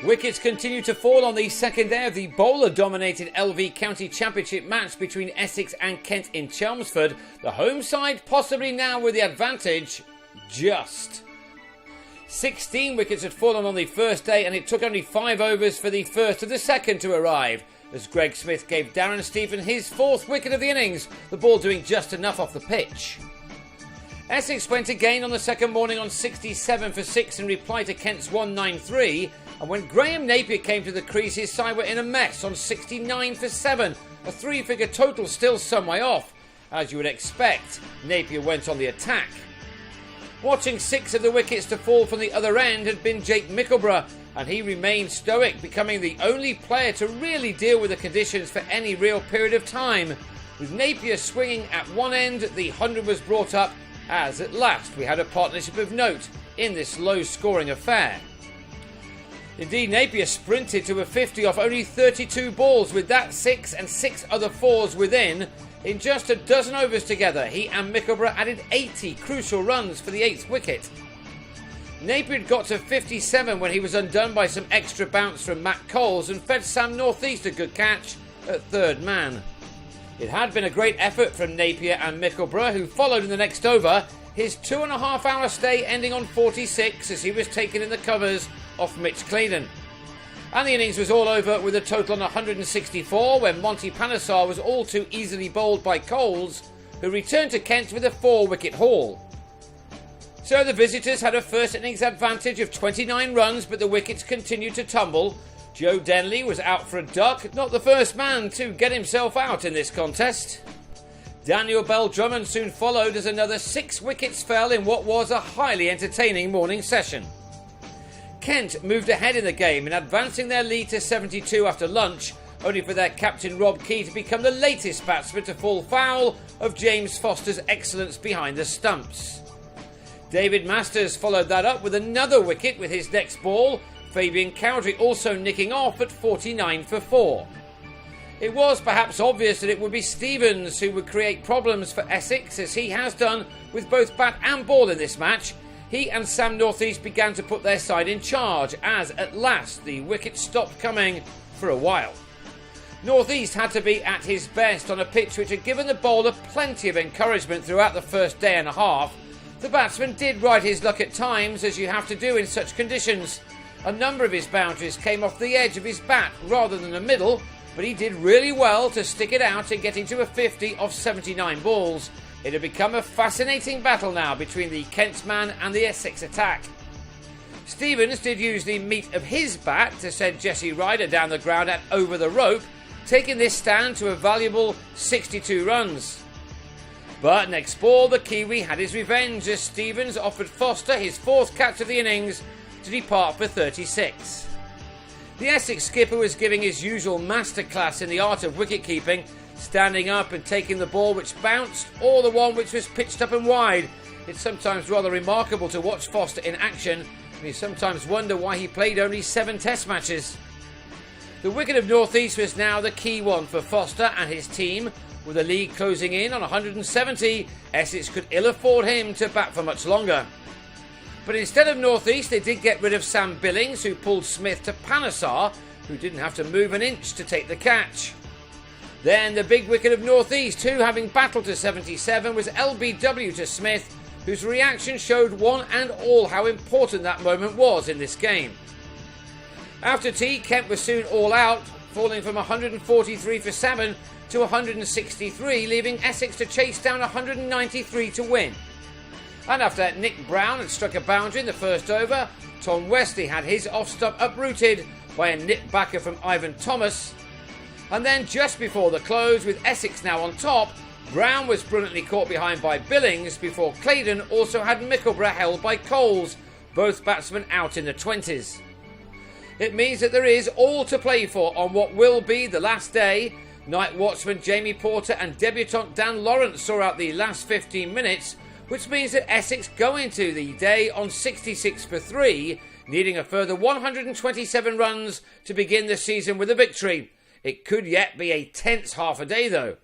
Wickets continue to fall on the second day of the bowler-dominated LV County Championship match between Essex and Kent in Chelmsford. The home side possibly now with the advantage, just. 16 wickets had fallen on the first day, and it took only 5 overs for the first of the second to arrive, as Greg Smith gave Darren Stephen his 4th wicket of the innings, the ball doing just enough off the pitch. Essex went again on the second morning on 67 for 6 in reply to Kent's 193, and when Graham Napier came to the crease, his side were in a mess on 69 for 7, a 3-figure total still some way off. As you would expect, Napier went on the attack. Watching 6 of the wickets to fall from the other end had been Jake Mickleborough, and he remained stoic, becoming the only player to really deal with the conditions for any real period of time. With Napier swinging at one end, the 100 was brought up, as at last we had a partnership of note in this low-scoring affair. Indeed, Napier sprinted to a 50 off only 32 balls, with that 6 and 6 other 4s within. In just a dozen overs together, he and Mickleborough added 80 crucial runs for the 8th wicket. Napier had got to 57 when he was undone by some extra bounce from Matt Coles and fed Sam Northeast a good catch at third man. It had been a great effort from Napier and Mickleborough, who followed in the next over, his 2.5-hour stay ending on 46 as he was taken in the covers off Mitch Claydon. And the innings was all over with a total on 164 when Monty Panesar was all too easily bowled by Coles, who returned to Kent with a 4-wicket haul. So the visitors had a first innings advantage of 29 runs, but the wickets continued to tumble. Joe Denley was out for a duck, not the first man to get himself out in this contest. Daniel Bell-Drummond soon followed as another 6 wickets fell in what was a highly entertaining morning session. Kent moved ahead in the game in advancing their lead to 72 after lunch, only for their captain Rob Key to become the latest batsman to fall foul of James Foster's excellence behind the stumps. David Masters followed that up with another wicket with his next ball, Fabian Cowdrey also nicking off at 49 for 4. It was perhaps obvious that it would be Stevens who would create problems for Essex, as he has done with both bat and ball in this match. He and Sam Northeast began to put their side in charge, as at last the wickets stopped coming for a while. Northeast had to be at his best on a pitch which had given the bowler plenty of encouragement throughout the first day and a half. The batsman did ride his luck at times, as you have to do in such conditions. A number of his boundaries came off the edge of his bat rather than the middle, but he did really well to stick it out and get into a 50 off 79 balls. It had become a fascinating battle now between the Kent's man and the Essex attack. Stevens did use the meat of his bat to send Jesse Ryder down the ground at over the rope, taking this stand to a valuable 62 runs. But next ball, the Kiwi had his revenge as Stevens offered Foster his 4th catch of the innings to depart for 36. The Essex skipper was giving his usual masterclass in the art of wicket-keeping, standing up and taking the ball which bounced or the one which was pitched up and wide. It's sometimes rather remarkable to watch Foster in action, and you sometimes wonder why he played only 7 test matches. The wicket of Northeast was now the key one for Foster and his team. With the lead closing in on 170, Essex could ill afford him to bat for much longer. But instead of Northeast, they did get rid of Sam Billings, who pulled Smith to Panesar, who didn't have to move an inch to take the catch. Then the big wicket of Northeast, who, having battled to 77, was LBW to Smith, whose reaction showed one and all how important that moment was in this game. After tea, Kent was soon all out, falling from 143 for 7 to 163, leaving Essex to chase down 193 to win. And after Nick Brown had struck a boundary in the first over, Tom Wesley had his off-stump uprooted by a nip-backer from Ivan Thomas. And then just before the close, with Essex now on top, Brown was brilliantly caught behind by Billings before Claydon also had Mickleborough held by Coles, both batsmen out in the 20s. It means that there is all to play for on what will be the last day. Night watchman Jamie Porter and debutant Dan Lawrence saw out the last 15 minutes, which means that Essex go into the day on 66 for 3, needing a further 127 runs to begin the season with a victory. It could yet be a tense half a day though.